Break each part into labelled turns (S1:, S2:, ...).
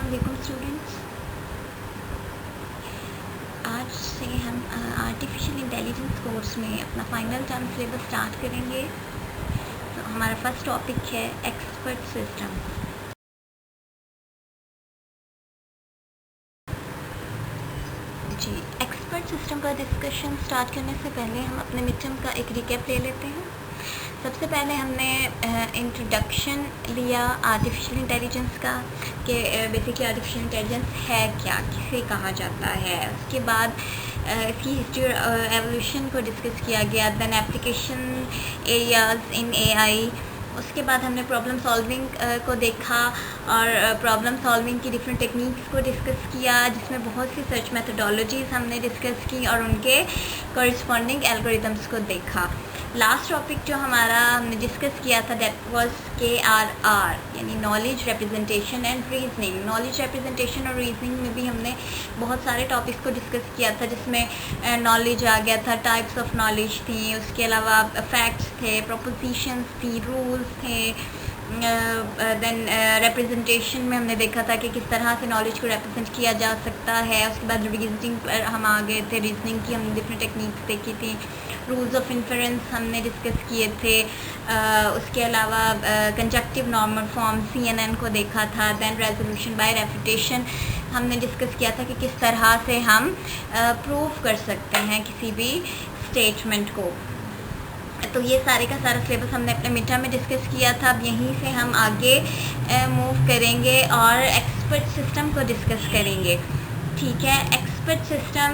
S1: वालेकुम स्टूडेंट्स। आज से हम आर्टिफिशियल इंटेलिजेंस कोर्स में अपना फाइनल टर्म सिलेबस स्टार्ट करेंगे। तो हमारा फर्स्ट टॉपिक है एक्सपर्ट सिस्टम। जी, एक्सपर्ट सिस्टम का डिस्कशन स्टार्ट करने से पहले हम अपने मिड टर्म का एक रिकैप ले लेते हैं। सबसे पहले हमने इंट्रोडक्शन लिया आर्टिफिशियल इंटेलिजेंस का कि बेसिकली आर्टिफिशियल इंटेलिजेंस है क्या, किसे कहा जाता है। उसके बाद इसकी हिस्ट्री और एवोल्यूशन को डिस्कस किया गया। Then application areas in AI. उसके बाद हमने प्रॉब्लम सॉल्विंग को देखा और प्रॉब्लम सॉल्विंग की डिफरेंट टेक्निक्स को डिस्कस किया, जिसमें बहुत सी सर्च मेथडोलॉजीज़ हमने डिस्कस की और उनके कॉरस्पॉन्डिंग एल्गोरिथम्स को देखा। लास्ट टॉपिक जो हमारा हमने डिस्कस किया था दैट वाज KRR, यानी knowledge representation and reasoning. Knowledge representation और रीजनिंग में भी हमने बहुत सारे टॉपिक्स को डिस्कस किया था, जिसमें नॉलेज आ गया था, टाइप्स ऑफ नॉलेज थी, उसके अलावा फैक्ट्स थे, प्रोपोजिशंस थी, रूल्स थे। देन रिप्रेजेंटेशन में हमने देखा था कि किस तरह से नॉलेज को रिप्रेजेंट किया जा सकता है। उसके बाद रीजनिंग पर हम आ गए थे। रीजनिंग की हमने डिफरेंट टेक्निक्स देखी थी। रूल्स ऑफ इन्फरेंस हमने डिस्कस किए थे। उसके अलावा कंजक्टिव नॉर्मल फॉर्म CNN को देखा था। देन रेजोल्यूशन बाय रेफ्यूटेशन हमने डिस्कस किया था कि किस तरह से हम प्रूव कर सकते हैं किसी भी स्टेटमेंट को। तो ये सारे का सारा सिलेबस हमने अपने मिड टर्म में डिस्कस किया था। अब यहीं से हम आगे मूव करेंगे और एक्सपर्ट सिस्टम को डिस्कस करेंगे। ठीक है, एक्सपर्ट सिस्टम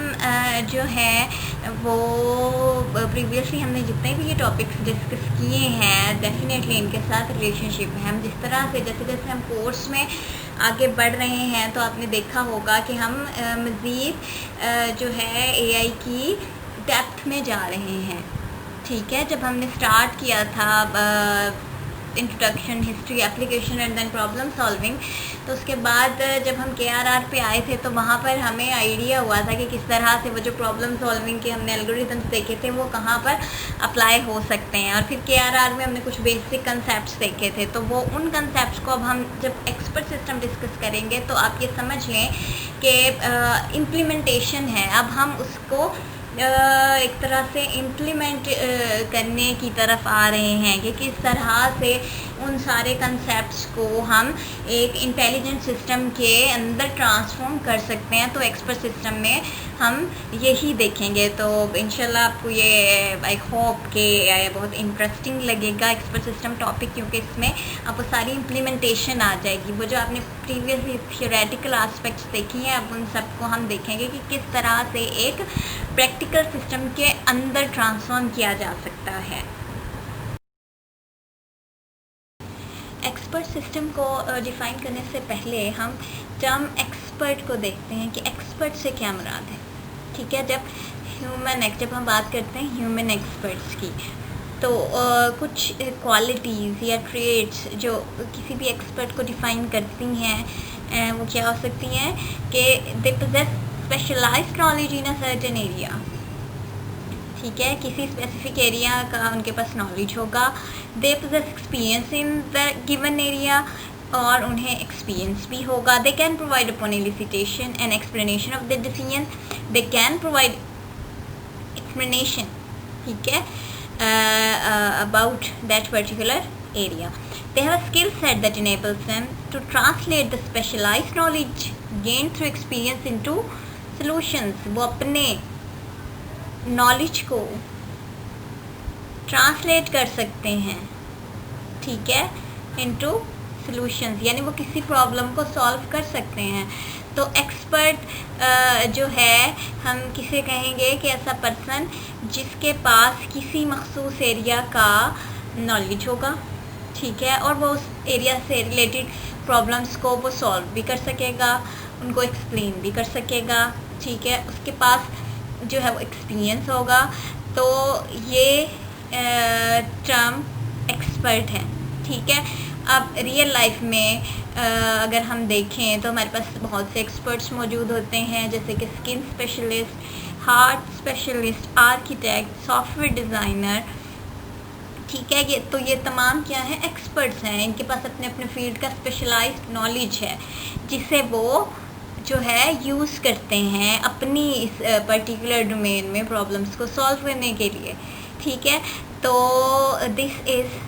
S1: जो है वो प्रीवियसली हमने जितने भी ये टॉपिक्स डिस्कस किए हैं डेफिनेटली इनके साथ रिलेशनशिप है। हम जिस तरह से जैसे जैसे हम कोर्स में आगे बढ़ रहे हैं तो आपने देखा होगा कि हम मज़ीद जो है AI की डेप्थ में जा रहे हैं। ठीक है, जब हमने स्टार्ट किया था introduction, history, application and then problem solving, तो उसके बाद जब हम KRR पे आए थे तो वहाँ पर हमें आइडिया हुआ था कि किस तरह से वो जो प्रॉब्लम सॉल्विंग के हमने एल्गोरिथम्स देखे थे वो कहाँ पर अप्लाई हो सकते हैं। और फिर KRR में हमने कुछ बेसिक कंसेप्ट्स देखे थे। तो वो उन कंसेप्ट्स को अब हम जब एक्सपर्ट सिस्टम डिस्कस करेंगे तो आप ये समझ लें कि इम्प्लीमेंटेशन है। अब हम उसको एक तरह से इम्प्लीमेंट करने की तरफ आ रहे हैं कि किस तरह से उन सारे कंसेप्ट्स को हम एक इंटेलिजेंट सिस्टम के अंदर ट्रांसफॉर्म कर सकते हैं। तो एक्सपर्ट सिस्टम में हम यही देखेंगे। तो इंशाल्लाह आपको ये आई होप कि बहुत इंटरेस्टिंग लगेगा एक्सपर्ट सिस्टम टॉपिक, क्योंकि इसमें आपको सारी इम्प्लीमेंटेशन आ जाएगी। वो जो आपने प्रीवियसली थियोरेटिकल एस्पेक्ट्स देखी हैं अब उन सबको हम देखेंगे कि किस तरह से एक प्रैक्टिकल सिस्टम के अंदर ट्रांसफॉर्म किया जा सकता है। एक्सपर्ट सिस्टम को डिफ़ाइन करने से पहले हम टर्म एक्सपर्ट को देखते हैं कि एक्सपर्ट से क्या मुराद है। ठीक है, जब हम बात करते हैं ह्यूमन एक्सपर्ट्स की तो कुछ क्वालिटीज़ या ट्रेड्स जो किसी भी एक्सपर्ट को डिफ़ाइन करती हैं वो क्या हो सकती हैं कि they possess specialised knowledge in a certain area. ठीक है, किसी स्पेसिफिक एरिया का उनके पास नॉलेज होगा। They possess experience in the given area, और उन्हें एक्सपीरियंस भी होगा। They can provide upon elicitation and explanation of the decision. They can provide explanation, ठीक है, about that particular area. They have a skill set that enables them to translate the specialized knowledge gained through experience into solutions। वो अपने knowledge को translate कर सकते हैं, ठीक है, इनटू सॉल्यूशंस, यानी वो किसी प्रॉब्लम को सॉल्व कर सकते हैं। तो एक्सपर्ट जो है हम किसे कहेंगे कि ऐसा पर्सन जिसके पास किसी मखसूस एरिया का नॉलेज होगा, ठीक है, और वो उस एरिया से रिलेटेड प्रॉब्लम्स को वो सॉल्व भी कर सकेगा, उनको एक्सप्लेन भी कर सकेगा, ठीक है, उसके पास जो है वो एक्सपीरियंस होगा। तो ये टर्म एक्सपर्ट है। ठीक है, अब रियल लाइफ में अगर हम देखें तो हमारे पास बहुत से एक्सपर्ट्स मौजूद होते हैं, जैसे कि skin specialist, heart specialist, architect, software designer, ठीक है। ये तमाम क्या है, एक्सपर्ट्स हैं, इनके पास अपने अपने फील्ड का स्पेशलाइज्ड नॉलेज है जिसे वो जो है यूज़ करते हैं अपनी इस पर्टिकुलर डोमेन में प्रॉब्लम्स को सॉल्व करने के लिए। ठीक है, तो this is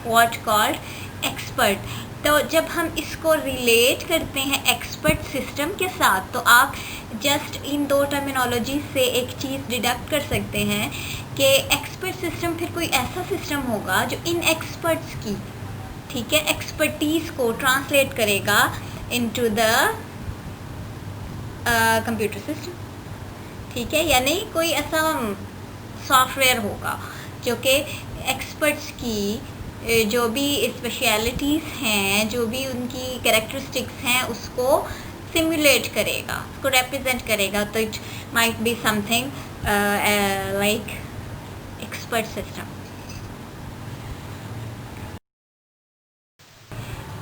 S1: what called expert. तो जब हम इसको रिलेट करते हैं एक्सपर्ट सिस्टम के साथ, तो आप जस्ट इन दो टर्मिनोलॉजी से एक चीज़ डिडक्ट कर सकते हैं कि एक्सपर्ट सिस्टम फिर कोई ऐसा सिस्टम होगा जो इन एक्सपर्ट्स की, ठीक है, एक्सपर्टीज़ को ट्रांसलेट करेगा इनटू द कंप्यूटर सिस्टम। ठीक है, यानी कोई ऐसा सॉफ्टवेयर होगा जो कि एक्सपर्ट्स की जो भी स्पेशलिटीज़ हैं, जो भी उनकी कैरेक्टरिस्टिक्स हैं, उसको सिमुलेट करेगा, उसको रिप्रेजेंट करेगा। तो it might be something like expert system.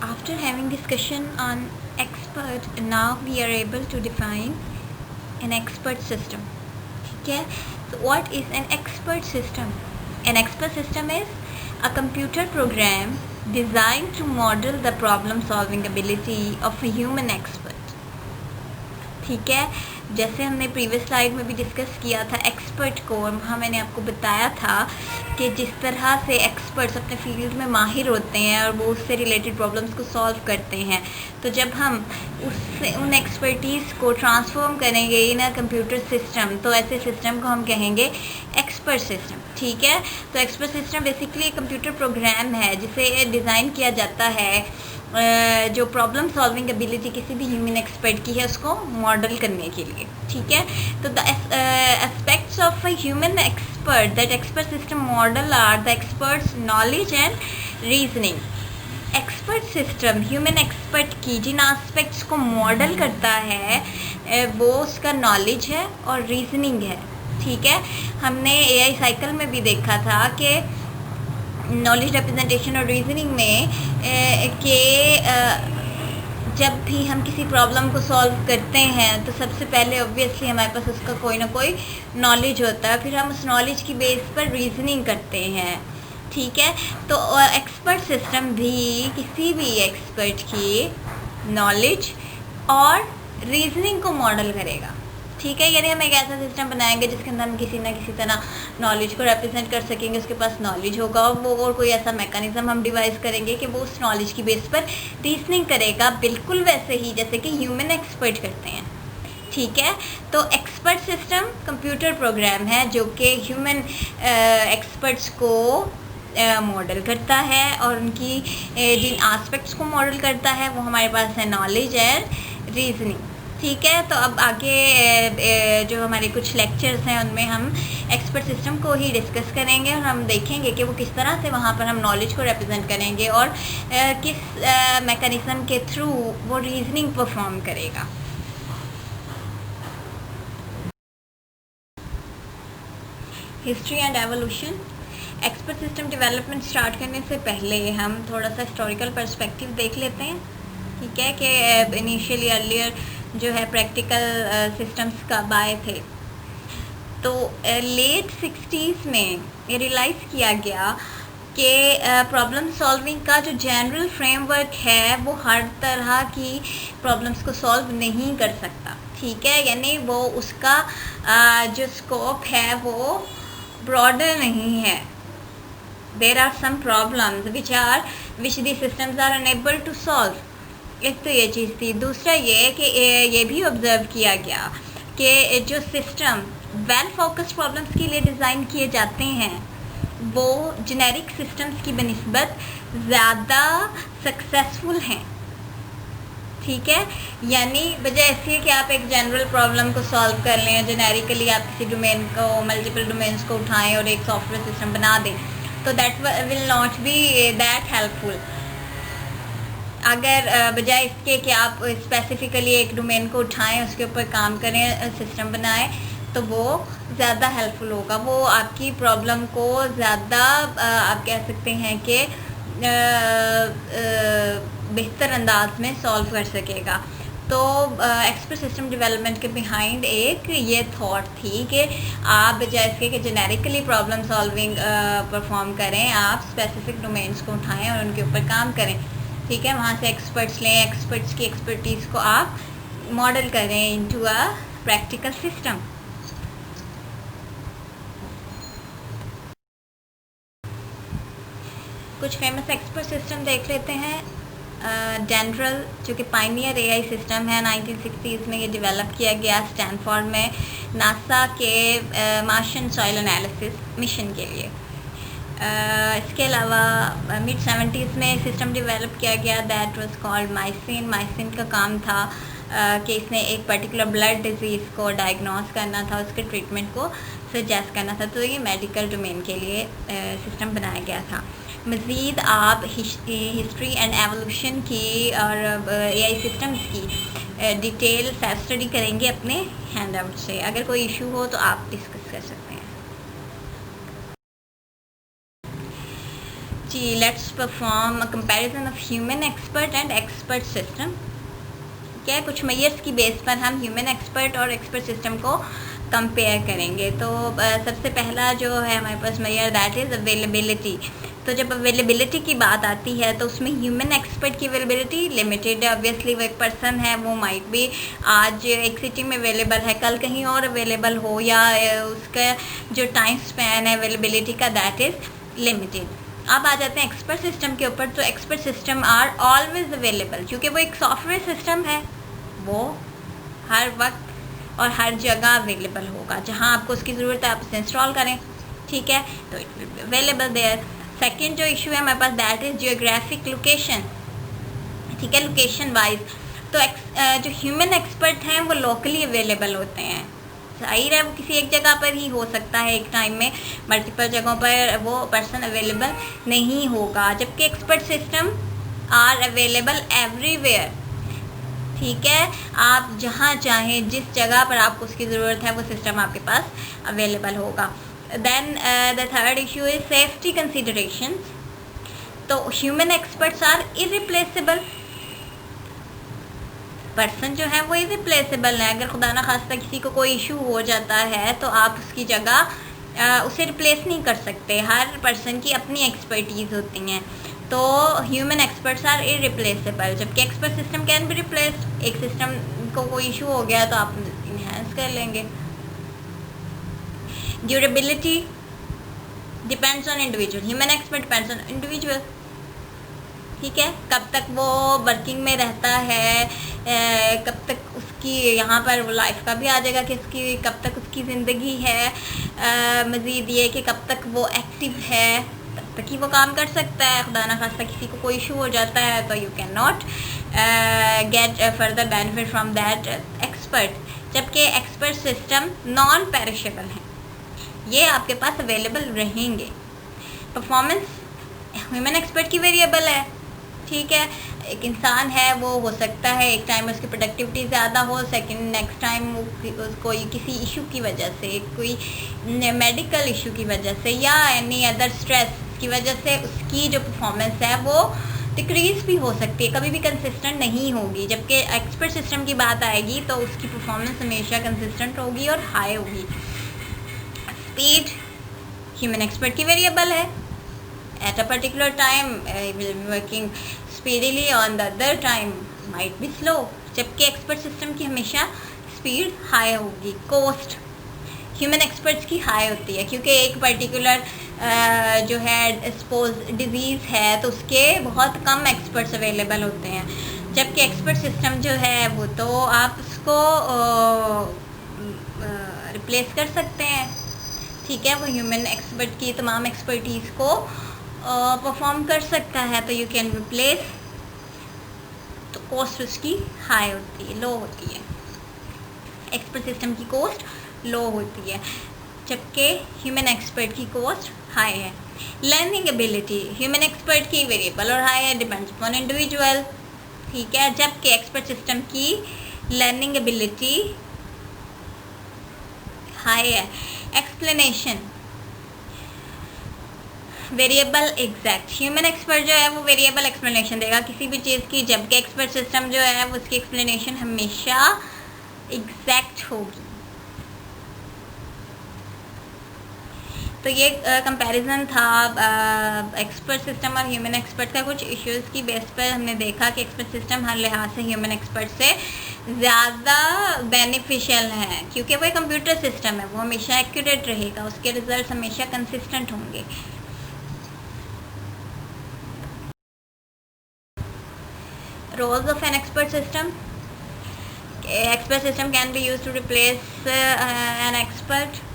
S1: After having discussion on expert, now we are able to define an expert system. ठीक है, so what is an expert system? An expert system is a computer program designed to model the problem solving ability of a human expert. ठीक है, जैसे हमने previous slide में भी discuss किया था एक्सपर्ट को, वहाँ मैंने आपको बताया था कि जिस तरह से एक्सपर्ट्स अपने फील्ड में माहिर होते हैं और वो उससे रिलेटेड प्रॉब्लम्स को सॉल्व करते हैं, तो जब हम उससे उन एक्सपर्टीज़ को ट्रांसफॉर्म करेंगे इन अ कंप्यूटर सिस्टम, तो ऐसे सिस्टम को हम कहेंगे एक्सपर्ट सिस्टम। ठीक है, तो एक्सपर्ट सिस्टम बेसिकली एक कंप्यूटर प्रोग्राम है जिसे डिज़ाइन किया जाता है जो प्रॉब्लम सॉल्विंग एबिलिटी किसी भी ह्यूमन एक्सपर्ट की है उसको मॉडल करने के लिए। ठीक है, तो the aspects of a human expert that expert system model are the experts knowledge and reasoning. Expert system human expert की जिन एस्पेक्ट्स को मॉडल करता है वो उसका नॉलेज है और रीजनिंग है। ठीक है, हमने एआई साइकिल में भी देखा था कि नॉलेज रिप्रेजेंटेशन और रीजनिंग में जब भी हम किसी प्रॉब्लम को सॉल्व करते हैं तो सबसे पहले ऑब्वियसली हमारे पास उसका कोई ना कोई नॉलेज होता है, फिर हम उस नॉलेज की बेस पर रीजनिंग करते हैं। ठीक है, तो एक्सपर्ट सिस्टम भी किसी भी एक्सपर्ट की नॉलेज और रीजनिंग को मॉडल करेगा। ठीक है, यानी हम एक ऐसा सिस्टम बनाएंगे जिसके अंदर हम किसी ना किसी तरह नॉलेज को रिप्रेजेंट कर सकेंगे, उसके पास नॉलेज होगा और वो और कोई ऐसा मैकेनिज्म हम डिवाइस करेंगे कि वो उस नॉलेज की बेस पर रीजनिंग करेगा, बिल्कुल वैसे ही जैसे कि ह्यूमन एक्सपर्ट करते हैं। ठीक है, तो एक्सपर्ट सिस्टम कंप्यूटर प्रोग्राम है जो कि ह्यूमन एक्सपर्ट्स को मॉडल करता है और उनकी जिन एस्पेक्ट्स को मॉडल करता है वो हमारे पास है नॉलेज एंड रीजनिंग। ठीक है, तो अब आगे जो हमारे कुछ लेक्चर्स हैं उनमें हम एक्सपर्ट सिस्टम को ही डिस्कस करेंगे और हम देखेंगे कि वो किस तरह से वहाँ पर हम नॉलेज को रिप्रेजेंट करेंगे और किस मैकेनिज्म के थ्रू वो रीजनिंग परफॉर्म करेगा। History and evolution. Expert system development start करने से पहले हम थोड़ा सा हिस्टोरिकल पर्सपेक्टिव देख लेते हैं। ठीक है, कि इनिशियली अर्लियर जो है प्रैक्टिकल सिस्टम्स कब आए थे, तो लेट 60s में ये रियलाइज़ किया गया कि प्रॉब्लम सॉल्विंग का जो जनरल फ्रेमवर्क है वो हर तरह की प्रॉब्लम्स को सॉल्व नहीं कर सकता। ठीक है, यानी वो उसका जो स्कोप है वो ब्रॉडर नहीं है। There are some problems which the systems are unable to solve. एक तो ये चीज़ थी। दूसरा ये कि ये भी ऑब्ज़र्व किया गया कि जो सिस्टम वेल फोकस्ड प्रॉब्लम्स के लिए डिज़ाइन किए जाते हैं वो जेनेरिक सिस्टम्स की बनिस्बत ज़्यादा सक्सेसफुल हैं। ठीक है, यानी वजह ऐसी है कि आप एक जनरल प्रॉब्लम को सॉल्व कर लें, जेनेरिकली आप किसी डोमेन को मल्टीपल डोमेन्स को उठाएं और एक सॉफ्टवेयर सिस्टम बना दें, तो that will not be that helpful. अगर बजाय इसके कि आप स्पेसिफ़िकली एक डोमेन को उठाएं, उसके ऊपर काम करें, सिस्टम बनाएं, तो वो ज़्यादा हेल्पफुल होगा। वो आपकी प्रॉब्लम को ज़्यादा आप कह सकते हैं कि बेहतर अंदाज में सॉल्व कर सकेगा। तो एक्सपर्ट सिस्टम डेवलपमेंट के बिहाइंड एक ये थॉट थी कि आप जैसे कि जेनेरिकली प्रॉब्लम सॉल्विंग परफॉर्म करें, आप स्पेसिफिक डोमेन्स को उठाएं और उनके ऊपर काम करें, ठीक है। वहाँ से एक्सपर्ट्स लें, एक्सपर्ट्स की एक्सपर्टीज़ को आप मॉडल करें इनटू अ प्रैक्टिकल सिस्टम। कुछ फेमस एक्सपर्ट सिस्टम देख लेते हैं। डेंड्रल, जो कि पाइनियर एआई सिस्टम है, 1960s में ये डेवलप किया गया स्टैनफोर्ड में नासा के मार्शियन सॉइल एनालिसिस मिशन के लिए। इसके अलावा मिड 70s में सिस्टम डेवलप किया गया दैट वाज कॉल्ड माइसिन। माइसिन का काम था कि इसने एक पर्टिकुलर ब्लड डिजीज़ को डायग्नोस करना था, उसके ट्रीटमेंट को सजेस्ट करना था, तो ये मेडिकल डोमेन के लिए सिस्टम बनाया गया था। मज़ीद आप हिस्ट्री एंड एवोल्यूशन की और एआई सिस्टम्स की डिटेल सेल्फ स्टडी करेंगे अपने हैंड आउट से। अगर कोई इशू हो तो आप डिस्कस कर सकते हैं। जी, let's perform a comparison of human expert and expert system. क्या है, कुछ मेजर्स की बेस पर हम ह्यूमन एक्सपर्ट और एक्सपर्ट सिस्टम को कंपेयर करेंगे। तो सबसे पहला जो है हमारे पास मेजर दैट इज़ अवेलेबिलिटी। तो जब अवेलेबिलिटी की बात आती है तो उसमें ह्यूमन एक्सपर्ट की अवेलेबिलिटी लिमिटेड है। ऑब्वियसली वो एक पर्सन है, वो माइट भी आज एक सिटी में अवेलेबल है, कल कहीं और अवेलेबल हो, या उसका जो टाइम स्पैन है अवेलेबिलिटी का दैट इज़ लिमिटेड। अब आ जाते हैं एक्सपर्ट सिस्टम के ऊपर। तो expert system are always available, क्योंकि वो एक सॉफ्टवेयर सिस्टम है, वो हर वक्त और हर जगह अवेलेबल होगा। जहां आपको उसकी ज़रूरत है आप उसे इंस्टॉल करें, ठीक है, तो it will be available there. Second जो इशू है हमारे पास दैट इज़ जियोग्राफिक लोकेशन, ठीक है, लोकेशन वाइज। तो जो ह्यूमन एक्सपर्ट हैं वो लोकली अवेलेबल होते हैं। जाहिर है वो किसी एक जगह पर ही हो सकता है, एक टाइम में मल्टीपल जगहों पर वो पर्सन अवेलेबल नहीं होगा, जबकि expert system are available everywhere, ठीक है। आप जहाँ चाहें, जिस जगह पर आपको उसकी ज़रूरत है, वो सिस्टम आपके पास अवेलेबल होगा। Then the third issue is safety considerations. तो human experts are irreplaceable, person जो है वो इरिप्लेसेबल है। अगर खुदा ना खास्ता किसी को कोई इशू हो जाता है तो आप उसकी जगह उसे रिप्लेस नहीं कर सकते। हर पर्सन की अपनी एक्सपर्टीज़ होती हैं, तो ह्यूमन एक्सपर्ट्स आर इरिप्लेसेबल, जबकि expert system can be replaced. एक सिस्टम को कोई इशू हो गया तो आप इन्हेंस कर लेंगे। Durability depends on individual, human expert depends on individual, ठीक है। कब तक वो वर्किंग में रहता है, कब तक उसकी यहाँ पर वो लाइफ का भी आ जाएगा कि उसकी कब तक उसकी ज़िंदगी है। मज़ीद ये कि कब तक वो एक्टिव है, तब तक ही वो काम कर सकता है। खुदा ना खास्ता किसी को कोई इशू हो जाता है तो you can not gate further benefit from that expert. जबकि एक्सपर्ट सिस्टम नॉन पेरिशेबल हैं, ये आपके पास अवेलेबल रहेंगे। परफॉर्मेंस ह्यूमन एक्सपर्ट की वेरिएबल है, ठीक है। एक इंसान है, वो हो सकता है एक टाइम में उसकी प्रोडक्टिविटी ज़्यादा हो, सेकंड नेक्स्ट टाइम कोई किसी इशू की वजह से, कोई मेडिकल इशू की वजह से या एनी अदर स्ट्रेस की वजह से उसकी जो परफॉर्मेंस है वो डिक्रीज़ भी हो सकती है, कभी भी कंसिस्टेंट नहीं होगी। जबकि एक्सपर्ट सिस्टम की बात आएगी तो उसकी परफॉर्मेंस हमेशा कंसिस्टेंट होगी और हाई होगी। स्पीड ह्यूमन एक्सपर्ट की वेरिएबल है। At a particular time will be working speedily, on the other time might be slow, जबकि एक्सपर्ट सिस्टम की हमेशा स्पीड हाई होगी। कोस्ट ह्यूमन एक्सपर्ट्स की हाई होती है, क्योंकि एक पर्टिकुलर जो है सपोज डिजीज़ है तो उसके बहुत कम एक्सपर्ट्स अवेलेबल होते हैं, जबकि एक्सपर्ट सिस्टम जो है वो तो आप उसको रिप्लेस कर सकते हैं, ठीक है। वो ह्यूमन एक्सपर्ट की तमाम एक्सपर्टीज़ को परफॉर्म कर सकता है, तो यू कैन रिप्लेस। तो कॉस्ट उसकी हाई होती है, लो होती है। एक्सपर्ट सिस्टम की कॉस्ट लो होती है, जबकि ह्यूमन एक्सपर्ट की कॉस्ट हाई है। लर्निंग एबिलिटी ह्यूमन एक्सपर्ट की वेरिएबल और हाई है, डिपेंड्स अपॉन इंडिविजुअल, ठीक है। जबकि एक्सपर्ट सिस्टम की लर्निंग एबिलिटी हाई है। Explanation variable exact, human expert जो है वो वेरिएबल एक्सप्लेनेशन देगा किसी भी चीज़ की, जबकि एक्सपर्ट सिस्टम जो है वो उसकी एक्सप्लेनेशन हमेशा एग्जैक्ट होगी। तो ये कंपैरिजन था एक्सपर्ट सिस्टम और ह्यूमन एक्सपर्ट का। कुछ इश्यूज़ की बेस पर हमने देखा कि एक्सपर्ट सिस्टम हर लिहाज से ह्यूमन एक्सपर्ट से ज़्यादा बेनिफिशियल है, क्योंकि वो एक कंप्यूटर सिस्टम है, वो हमेशा एक्यूरेट रहेगा, उसके रिजल्ट हमेशा कंसिस्टेंट होंगे। Roles of an expert system, expert system can be use to replace an expert.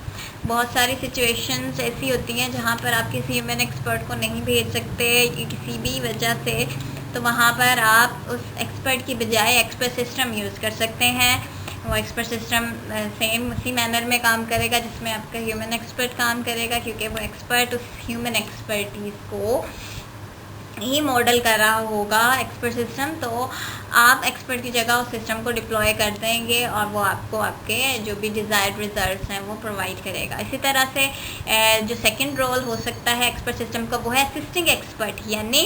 S1: बहुत सारी सिचुएशंस ऐसी होती हैं जहाँ पर आप किसी ह्यूमन एक्सपर्ट को नहीं भेज सकते किसी भी वजह से, तो वहाँ पर आप उस एक्सपर्ट की बजाय एक्सपर्ट सिस्टम यूज़ कर सकते हैं। वो एक्सपर्ट सिस्टम सेम उसी मैनर में काम करेगा जिसमें आपका ह्यूमन एक्सपर्ट काम करेगा, क्योंकि वो एक्सपर्ट उस ह्यूमन एक्सपर्टीज़ को ही मॉडल कर रहा होगा एक्सपर्ट सिस्टम। तो आप एक्सपर्ट की जगह उस सिस्टम को डिप्लॉय कर देंगे और वो आपको आपके जो भी डिज़ायर्ड रिजल्ट्स हैं वो प्रोवाइड करेगा। इसी तरह से जो सेकंड रोल हो सकता है एक्सपर्ट सिस्टम का वो है असिस्टिंग एक्सपर्ट, यानी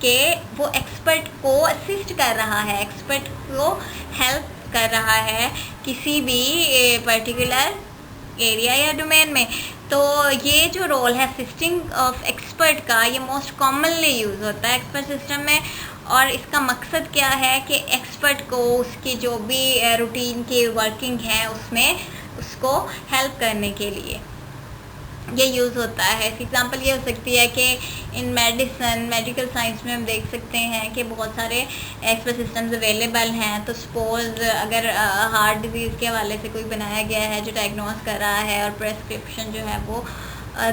S1: कि वो एक्सपर्ट को असिस्ट कर रहा है, एक्सपर्ट को हेल्प कर रहा है किसी भी पर्टिकुलर एरिया या डोमेन में। तो ये जो रोल है असिस्टिंग ऑफ एक्सपर्ट का, ये मोस्ट कॉमनली यूज़ होता है एक्सपर्ट सिस्टम में। और इसका मकसद क्या है कि एक्सपर्ट को उसकी जो भी रूटीन की वर्किंग है उसमें उसको हेल्प करने के लिए ये यूज़ होता है। एग्जांपल ये हो सकती है कि इन मेडिकल साइंस में हम देख सकते हैं कि बहुत सारे एक्सपर्ट सिस्टम्स अवेलेबल हैं। तो सपोज़ अगर हार्ट डिजीज़ के हवाले से कोई बनाया गया है जो डायग्नोस कर रहा है और प्रेस्क्रिप्शन जो है वो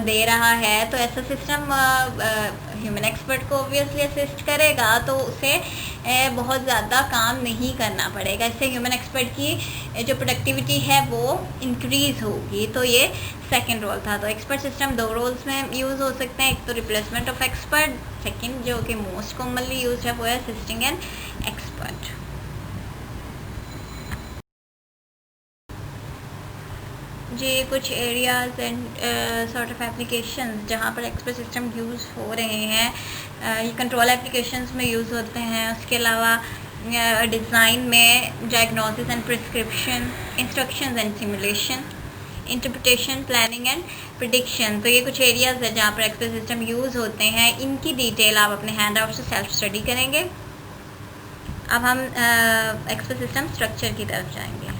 S1: दे रहा है, तो ऐसा सिस्टम ह्यूमन एक्सपर्ट को ऑब्वियसली असिस्ट करेगा, तो उसे बहुत ज़्यादा काम नहीं करना पड़ेगा। इससे ह्यूमन एक्सपर्ट की जो प्रोडक्टिविटी है वो इंक्रीज़ होगी। तो ये सेकंड रोल था। तो एक्सपर्ट सिस्टम दो रोल्स में यूज़ हो सकते हैं, एक तो रिप्लेसमेंट ऑफ एक्सपर्ट, सेकंड जो कि मोस्ट कॉमनली यूज है वो है असिस्टिंग एन एक्सपर्ट। जी कुछ areas and sort of applications जहाँ पर एक्सपर्ट सिस्टम यूज़ हो रहे हैं, ये कंट्रोल एप्लीकेशंस में यूज़ होते हैं। उसके अलावा डिज़ाइन में diagnosis and prescription, instructions and simulation, interpretation, planning and prediction. तो ये कुछ एरियाज़ है जहाँ पर एक्सपर्ट सिस्टम यूज़ होते हैं। इनकी डिटेल आप अपने हैंड आउट से सेल्फ स्टडी करेंगे। अब हम एक्सपर्ट सिस्टम स्ट्रक्चर की तरफ जाएंगे।